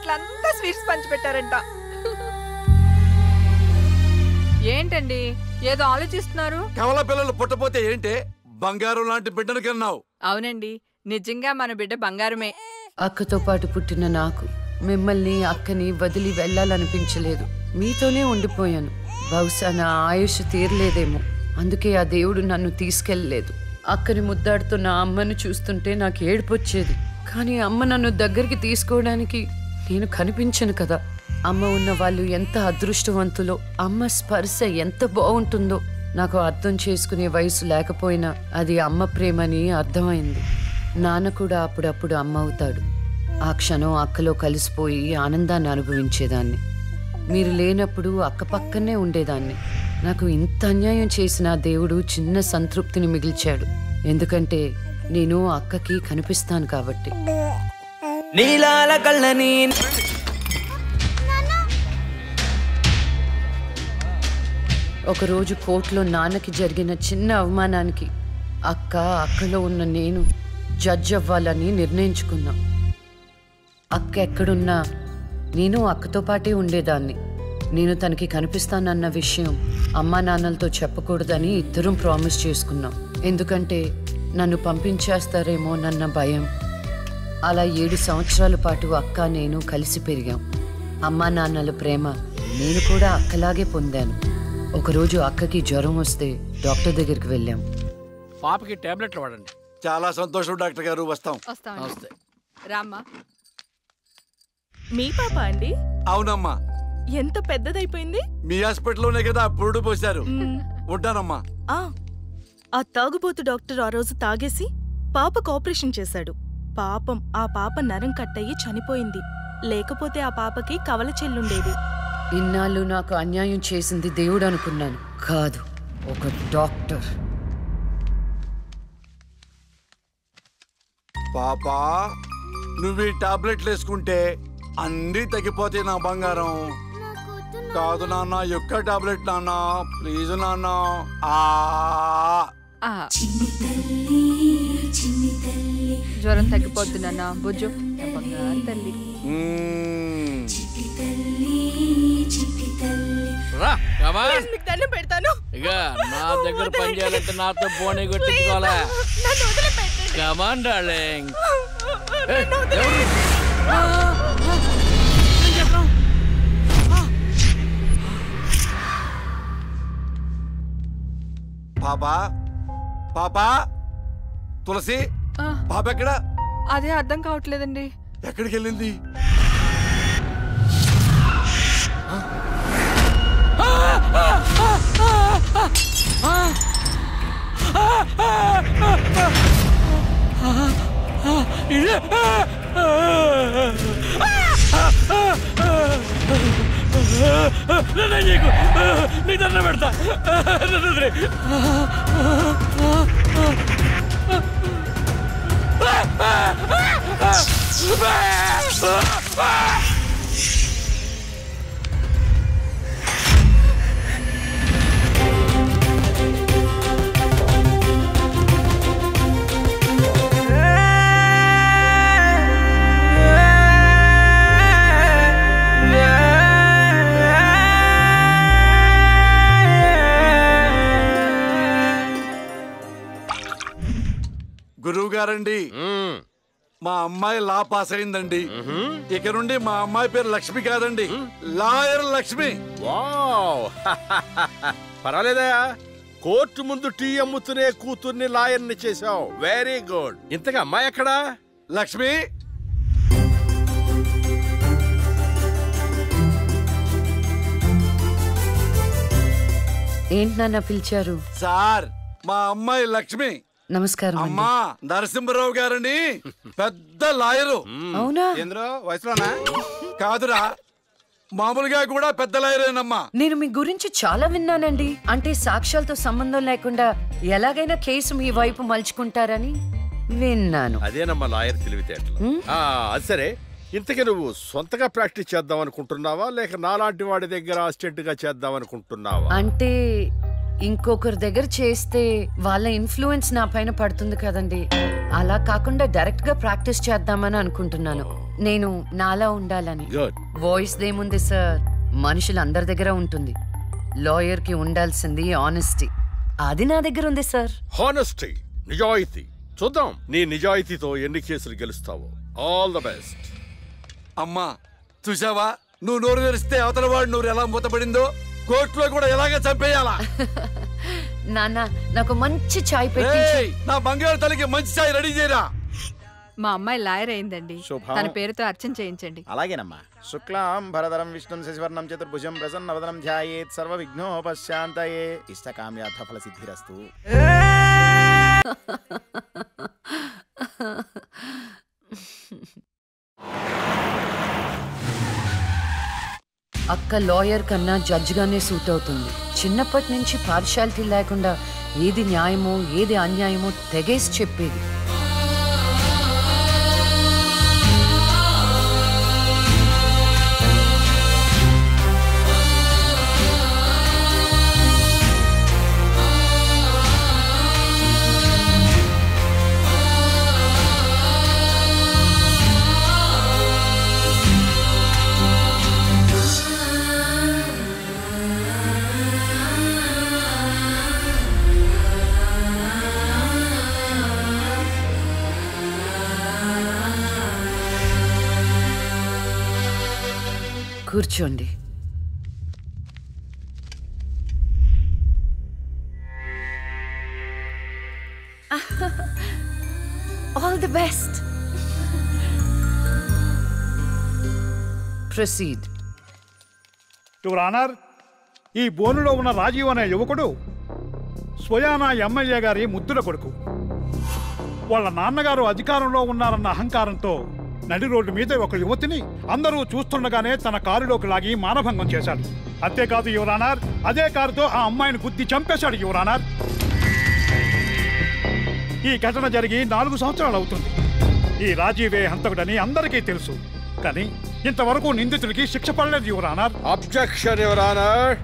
Hospital అంతా sweets పంచిపెట్టారంట. ఏంటండి ఏదో ఆలోచిస్తున్నారు? కవల పిల్లలు పుట్టపోతే ఏంటే బంగారం లాంటి బిడ్డను కన్నావు. అవునండి, నిజంగా మన బిడ్డ బంగారమే. అక్కతో పాటు పుట్టిన నాకు మిమ్మల్ని అక్కని వదిలి వెళ్ళాలనిపించలేదు. మీతోనే ఉండిపోయాను. బహుశా నా ఆయుష్ తీరలేదేమో, అందుకే ఆ దేవుడు నన్ను తీసుకెళ్ళలేదు. అక్కని ముద్దాడుతున్న అమ్మను చూస్తుంటే నాకు ఏడుపొచ్చేది. కానీ అమ్మ నన్ను దగ్గరికి తీసుకోవడానికి నేను కనిపించను కదా. అమ్మ ఉన్న వాళ్ళు ఎంత అదృష్టవంతులో, అమ్మ స్పర్శ ఎంత బాగుంటుందో నాకు అర్థం చేసుకునే వయసు లేకపోయినా అది అమ్మ ప్రేమని అర్థమైంది. నాన్న కూడా అప్పుడప్పుడు అమ్మ అవుతాడు. ఆ క్షణం అక్కలో కలిసిపోయి ఆనందాన్ని అనుభవించేదాన్ని. మీరు లేనప్పుడు అక్క పక్కనే ఉండేదాన్ని. నాకు ఇంత అన్యాయం చేసిన దేవుడు చిన్న సంతృప్తిని మిగిల్చాడు. ఎందుకంటే నేను అక్కకి కనిపిస్తాను కాబట్టి. నీలాల కళ్ళని ఒకరోజు కోర్టులో నాన్నకి జరిగిన చిన్న అవమానానికి అక్కలో ఉన్న నేను జడ్జ్ అవ్వాలని నిర్ణయించుకున్నా. అక్క ఎక్కడున్నా నేను అక్కతో పాటే ఉండేదాన్ని. నేను తనకి కనిపిస్తానన్న విషయం అమ్మా నాన్నలతో చెప్పకూడదని ఇద్దరం ప్రామిస్ చేసుకున్నాం. ఎందుకంటే నన్ను పంపించేస్తారేమోనన్న భయం. అలా 7 సంవత్సరాల పాటు అక్క నేను కలిసి పెరిగాం. అమ్మా నాన్నల ప్రేమ నేను కూడా అక్కలాగే పొందాను. ఒకరోజు అక్కకి జ్వరం వస్తే డాక్టర్ దగ్గరికి వెళ్ళాం. పాపకి టాబ్లెట్లు వాడండి. చాలా సంతోషం డాక్టర్ గారు. వస్తాం. రామ్మా. మీ పాప అండి? అవునమ్మా. ఎంత పెద్దదైపోయింది. మీ హాస్పిటల్లోనే కదా పురుడు పోశారు. ఉంటానమ్మా. ఆ తాగుబోతు డాక్టర్ ఆ రోజు తాగేసి పాపకు ఆపరేషన్ చేశాడు. పాపం ఆ పాప నరం కట్టయి చనిపోయింది. లేకపోతే ఆ పాపకి కవల చెల్లుండేది. ఇన్నాళ్ళు నాకు అన్యాయం చేసింది దేవుడు అనుకున్నాను, కాదు ఒక డాక్టర్. పాపా, నువ్వు ఈ టాబ్లెట్లు వేసుకుంటే అన్నీ తగ్గిపోతాయి నా బంగారం. కాదు నాన్న, యొక్క టాబ్లెట్ నాన్న, ప్లీజ్ నాన్న. జ్వరం తగ్గిపోద్దు నాన్న. బుజ్జు బంగారు తల్లి. దండం పెడతాను. ఇక నా దగ్గర పని చేయాలంటే నాతో బోని కొట్టించుకోవాలా? Come on darling. పాపా, పాపా, తులసి పాప ఎక్కడ? అదే అర్థం కావట్లేదండి. ఎక్కడికి వెళ్ళింది? నీ దండ పెడతా. గురువు గారండి, మా అమ్మాయి లా పాస్ అయిందండి. ఇక నుండి మా అమ్మాయి పేరు లక్ష్మి కాదండి, లాయర్ లక్ష్మి. పర్వాలేదా? కోర్టు ముందు టీ అమ్ముతునే కూతుర్ని లాయర్ని చేసావు. Very good. ఇంతగా అమ్మాయి ఎక్కడా? లక్ష్మి, ఏంటి నాన్న పిలిచారు? సార్, మా అమ్మాయి లక్ష్మి. నమస్కారం. అమ్మా, నరసింహరావు గారని పెద్ద లాయరు. అవునా? ఏంద్రో వయసులోనా? కాదురా, మామూలుగా కూడా పెద్ద లాయరేనమ్మా. నేను మీ గురించి చాలా విన్నానండి. అంటే సాక్ష్యాలతో సంబంధం లేకుండా ఎలాగైనా కేసు మీ వైపు మలుచుకుంటారని విన్నాను. అదేనమ్మా లాయర్ తెలివితేటలు. అది సరే, ఇంతకీ నువ్వు సొంతగా ప్రాక్టీస్ చేద్దాం అనుకుంటున్నావా, లేక నాలాంటి వాడి దగ్గర అసిస్టెంట్ గా చేద్దాం అనుకుంటున్నావా? అంటే ఇంకొకరి దగ్గర చేస్తే వాళ్ళ ఇన్ఫ్లుయెన్స్ నా పైన పడుతుంది కదండి. అలా కాకుండా డైరెక్ట్ గా ప్రాక్టీస్ చేద్దామని అనుకుంటున్నాను. నేను నాలా ఉండాలని. గుడ్. వాయిస్ దేముంది సార్, మనుషులందరి దగ్గర ఉంటుంది. లాయర్ కి ఉండాల్సింది ఆనెస్టీ, అది నా దగ్గర ఉంది సార్. హానెస్టీ, నిజాయితీ. చూద్దాం నీ నిజాయితీతో ఎన్ని కేసులు గెలుస్తావో. All the best. అమ్మా చూసావా, నువ్వు నోరు తెరిస్తే అవతల వాడు నోరు ఎలా మూతపడిందో, కోర్టులో కూడా ఎలాగ చంపేయాలా. నాన్న నాకు మంచి చాయ్ పెట్టి. ఏయ్, నా బంగారు తల్లికి మంచి చాయ్ రెడీ చేయరా. మా అమ్మాయి లాయర్ అయిందండి, శుభం. తన పేరుతో అర్చన చేయించండి. అలాగేనమ్మా. శుక్లాం భరధరం విష్ణుం శశివర్ణం చతుర్భుజం ప్రసన్నవదనం ధ్యాయేత్ సర్వ విఘ్నోపశాంతయే ఇష్టకామ్యార్థ ఫల సిద్ధిరస్తు. అక్క లాయర్ కన్నా జడ్జిగానే సూట్ అవుతుంది. చిన్నప్పటి నుంచి పార్షాలిటీ లేకుండా ఏది న్యాయమో ఏది అన్యాయమో తెగేసి చెప్పేది. కూర్చోండి. All the best. Proceed. Your honour, ఈ బోనులో ఉన్న రాజీవ్ అనే యువకుడు స్వయానా ఎమ్మెల్యే గారి ముద్దుల కొడుకు. వాళ్ళ నాన్నగారు అధికారంలో ఉన్నారన్న అహంకారంతో నడి రోడ్డు మీద ఒక యువతిని అందరూ చూస్తుండగానే తన కారులోకి లాగి మానభంగం చేశాడు. అంతేకాదు యువర్ ఆనర్, అదే కారుతో ఆ అమ్మాయిని గుద్ది చంపేశాడు యువర్ ఆనర్. ఈ ఘటన జరిగి 4 సంవత్సరాలు అవుతుంది. ఈ రాజీవే హంతకుడని అందరికీ తెలుసు, కానీ ఇంతవరకు నిందితుడికి శిక్ష పడలేదు your honour. Objection your honour.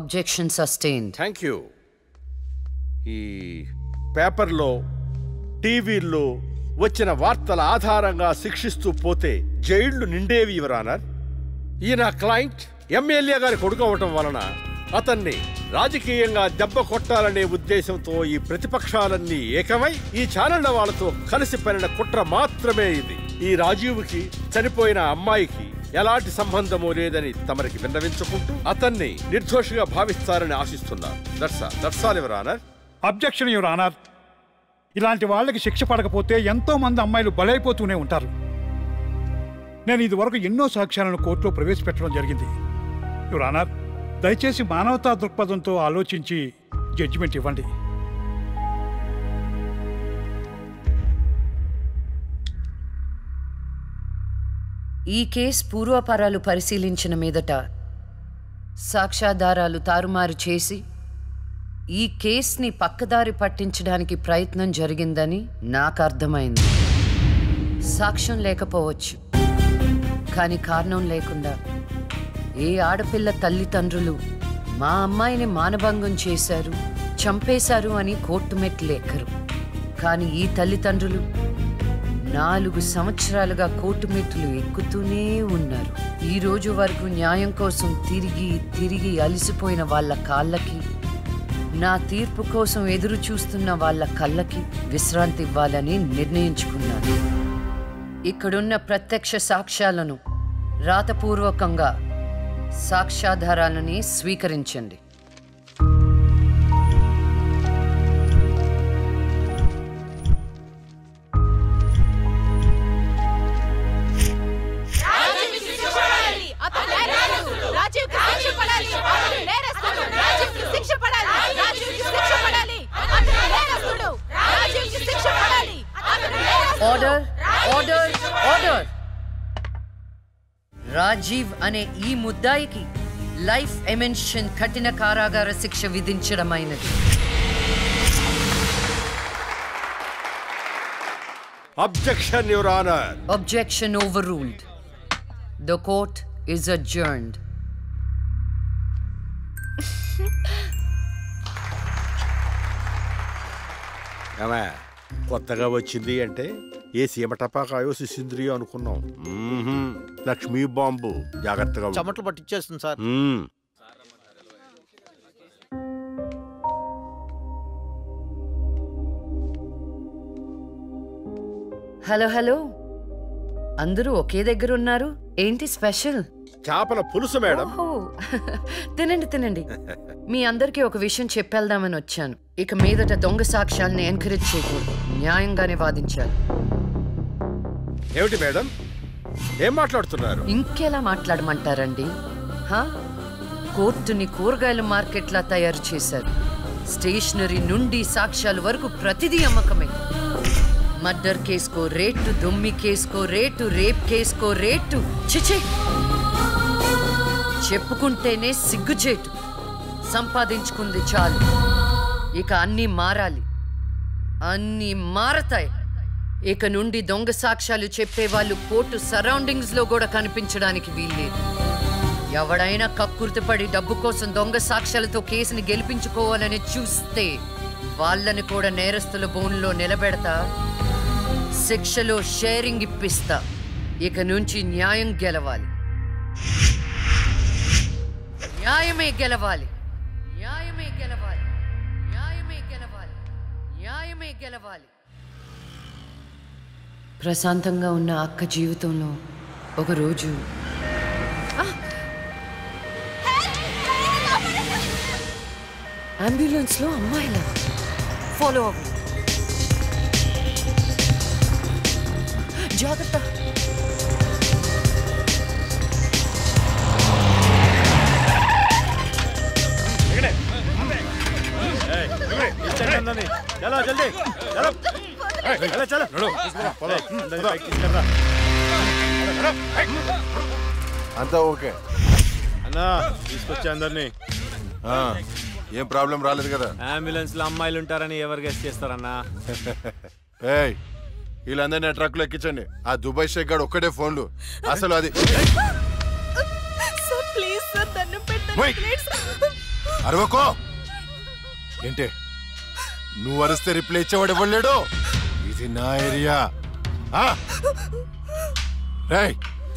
Objection sustained. Thank you. ఈ పేపర్లో టీవీల్లో వచ్చిన వార్తల ఆధారంగా శిక్షిస్తూ పోతే జైళ్లు నిండేవి యువర్ ఆనర్. ఈయన క్లయింట్ ఎమ్మెల్యే గారి కొడుకు అవటం వలన అతన్ని రాజకీయంగా దెబ్బ కొట్టాలనే ఉద్దేశంతో ఈ ప్రతిపక్షాలన్నీ ఏకమై ఈ ఛానళ్ల వాళ్ళతో కలిసి పనిన కుట్ర మాత్రమే ఇది. ఈ రాజీవ్కి చనిపోయిన అమ్మాయికి ఎలాంటి సంబంధమూ లేదని తమరికి విన్నవించుకుంటూ అతన్ని నిర్దోషిగా భావిస్తారని ఆశిస్తున్నారు. That's all your honour. Objection your honour. ఇలాంటి వాళ్ళకి శిక్ష పడకపోతే ఎంతో మంది అమ్మాయిలు బలైపోతూనే ఉంటారు. నేను ఇదివరకు ఎన్నో సాక్ష్యాలను కోర్టులో ప్రవేశపెట్టడం జరిగింది యువర్ ఆనర్. దయచేసి మానవతా దృక్పథంతో ఆలోచించి జడ్జిమెంట్ ఇవ్వండి. ఈ కేసు పూర్వాపరాలు పరిశీలించిన మీదట సాక్ష్యాధారాలు తారుమారు చేసి ఈ కేసుని పక్కదారి పట్టించడానికి ప్రయత్నం జరిగిందని నాకు అర్థమైంది. సాక్ష్యం లేకపోవచ్చు, కానీ కారణం లేకుండా ఏ ఆడపిల్ల తల్లిదండ్రులు మా అమ్మాయిని మానభంగం చేశారు, చంపేశారు అని కోర్టు మెట్లు ఎక్కరు. కానీ ఈ తల్లిదండ్రులు 4 సంవత్సరాలుగా కోర్టు మెట్లు ఎక్కుతూనే ఉన్నారు. ఈ రోజు వరకు న్యాయం కోసం తిరిగి తిరిగి అలసిపోయిన వాళ్ళ కాళ్ళకి, నా తీర్పు కోసం ఎదురు చూస్తున్న వాళ్ళ కళ్ళకి విశ్రాంతి ఇవ్వాలని నిర్ణయించుకున్నాను. ఇక్కడున్న ప్రత్యక్ష సాక్ష్యాలను రాతపూర్వకంగా సాక్ష్యాధారాలని స్వీకరించండి. Order, order, order. రాజీవ్ అనే ఈ ముద్దాయికి లైఫ్ ఎమెన్షన్ కఠిన కారాగార శిక్ష విధించడమైనది. Objection your honour. Objection overruled. The court is adjourned. కొత్తగా వచ్చింది అంటే ఏ సీమ టపాకాయో శిశింద్రియో అనుకున్నాం. లక్ష్మీ బాంబు. జాగ్రత్తగా ఉండు. చెమటలు పట్టించేస్తుంది సార్. హలో హలో, అందరూ ఒకే దగ్గర ఉన్నారు. ఏంటి స్పెషల్? చేపల పులుసు మేడం. తినండి తినండి. మీ అందరికీ ఒక విషయం చెప్పేద్దామని వచ్చాను. ఇక మీదట దొంగ సాక్ష్యాలను ఎంకరేజ్ చేయకూడదు, న్యాయంగానే వాదించాలి. ఏమిటి మేడం, ఏం మాట్లాడుతున్నారు? ఇంకెలా మాట్లాడమంటారండి? కోర్టుని కూరగాయల మార్కెట్లా తయారు చేశారు. స్టేషనరీ నుండి సాక్ష్యాల వరకు ప్రతిదీ అమ్మకమే. మర్డర్ కేసుకో రేటు, దొమ్మి కేసుకో రేటు, రేప్ కేసుకో రేటు. చిచి, చెప్పుకుంటేనే సిగ్గుచేటు. సంపాదించుకుంది చాలు, ఇక అన్నీ మారాలి. అన్నీ మారతాయి. ఇక నుండి దొంగ సాక్ష్యాలు చెప్పేవాళ్ళు కోర్టు సరౌండింగ్స్ లో కూడా కనిపించడానికి వీల్లేదు. ఎవడైనా కక్కుర్తిపడి డబ్బు కోసం దొంగ సాక్ష్యాలతో కేసుని గెలిపించుకోవాలని చూస్తే వాళ్ళని కూడా నేరస్తుల బోన్లో నిలబెడతా, శిక్షలో షేరింగ్ ఇప్పిస్తా. ఇక నుంచి న్యాయం గెలవాలి, న్యాయమే గెలవాలి, న్యాయమే గెలవాలి, న్యాయమే గెలవాలి, న్యాయమే గెలవాలి. ప్రశాంతంగా ఉన్న అక్క జీవితంలో ఒకరోజు అంబులెన్స్ లో అమ్మాయిలా ఫాలో అవ్వు. జాగ్రత్త. అంతా ఓకే అన్నా, తీసుకొచ్చా అందరినీ. ఏం ప్రాబ్లం రాలేదు కదా? అంబులెన్స్ లో అమ్మాయిలు ఉంటారని ఎవరు గెస్ట్ చేస్తారన్నా? వీళ్ళందరినీ ట్రక్ లో ఎక్కించండి. ఆ దుబాయ్ షేక్ గాడు ఒక్కడే ఫోన్లు. అసలు అది అరవకో ఏంటే, నువ్వు అరిస్తే రిప్లై ఇచ్చేవాడు ఇవ్వలేడు. ఇది నా ఏరియా.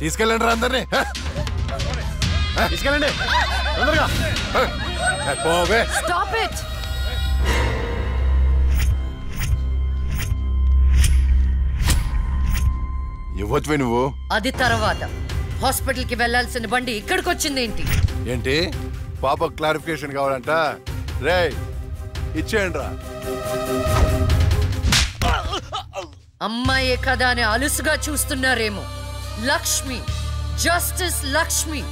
తీసుకెళ్ళండి రా అందరినీ. తీసుకెళ్ళండి తొందరగా. Stop it! ఇవ్వచ్చువే నువ్వు. అది తర్వాత. హాస్పిటల్ కి వెళ్లాల్సిన బండి ఇక్కడికి వచ్చింది ఏంటి? ఏంటి పాప క్లారిఫికేషన్ కావాలంట? రే ఇచ్చేయండి రా. అమ్మాయే కదా అని అలుసుగా చూస్తున్నారేమో. లక్ష్మి, జస్టిస్ లక్ష్మి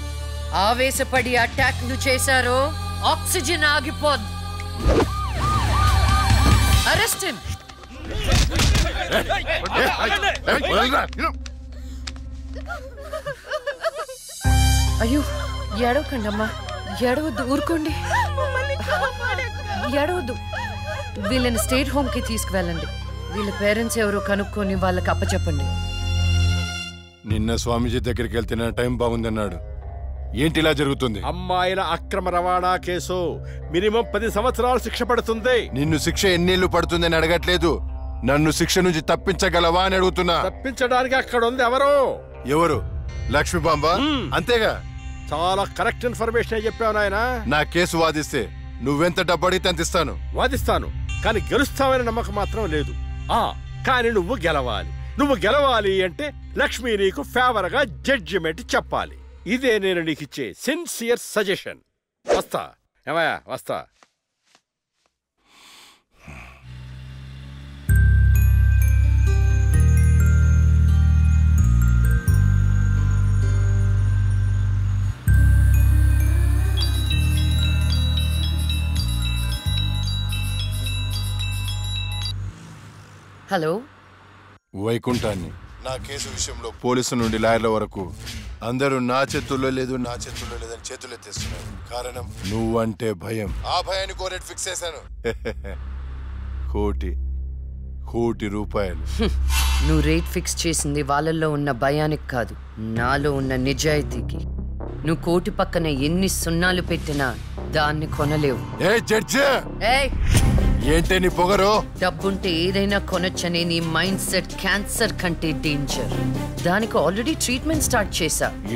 ఆవేశపడి అటాక్ ను చేశారో ఆక్సిజన్ ఆగిపోద్ది. Arrest him. అయ్యో, ఏడవకండి అమ్మా, ఏడవద్దు, ఊరుకోండి, ఏడవద్దు. వీళ్ళని స్టేట్ హోమ్ కి తీసుకువెళ్ళండి. వీళ్ళ పేరెంట్స్ ఎవరో కనుక్కొని వాళ్ళకి అప్పచెప్పండి. నిన్న స్వామీజీ దగ్గరికి వెళ్తే నా టైం బాగుందన్నాడు. ఏంటి ఇలా జరుగుతుంది? అమ్మాయిల అక్రమ రవాణా కేసు మినిమం 10 సంవత్సరాలు శిక్ష పడుతుంది. నిన్ను శిక్ష ఎన్నేళ్లు పడుతుందని అడగట్లేదు, నన్ను శిక్ష నుంచి తప్పించగలవా అని అడుగుతున్నా. తప్పించడానికి అక్కడ ఉంది ఎవరు? ఎవరు? లక్ష్మీ బాంబ. అంతేగా? చాలా కరెక్ట్ ఇన్ఫర్మేషన్ చెప్పావు నాయనా. నా కేసు వాదిస్తే నువ్వెంత డబ్బు అడిగితే అంత ఇస్తాను. వాదిస్తాను, కానీ గెలుస్తావని నమ్మకం మాత్రం లేదు. కానీ నువ్వు గెలవాలి. నువ్వు గెలవాలి అంటే లక్ష్మి నీకు ఫేవర్ గా జడ్జిమెంట్ చెప్పాలి. ఇదే నేను నీకు ఇచ్చే సిన్సియర్ సజెషన్. వస్తా ఏమయ్యా, వస్తా. హలో, వైకుంఠాన్ని. నా కేసు విషయంలో పోలీసు నుండి లాయర్ల వరకు అందరూ నా చేతుల్లో లేదు, నా చేతుల్లో లేదని చేతులు ఎత్తేస్తున్నారు. కారణం నువ్వంటే భయం. ఆ భయాన్ని కోరేట్ ఫిక్స్ చేశాను. కోటి రూపాయలు. నువ్వు రేట్ ఫిక్స్ చేసింది వాళ్ళల్లో ఉన్న భయానికి కాదు, నాలో ఉన్న నిజాయితీకి. నువ్వు కోటి పక్కన ఎన్ని సున్నాలు పెట్టినా దాన్ని కొనలేవు. ఏ జడ్జి, ఏంటే నీ పొగరు? డబ్బుంటే ఏదైనా కొనొచ్చనే నీ మైండ్ సెట్ క్యాన్సర్ కంటే డేంజర్. దానికి ఆల్రెడీ ట్రీట్మెంట్ స్టార్ట్ చేశా.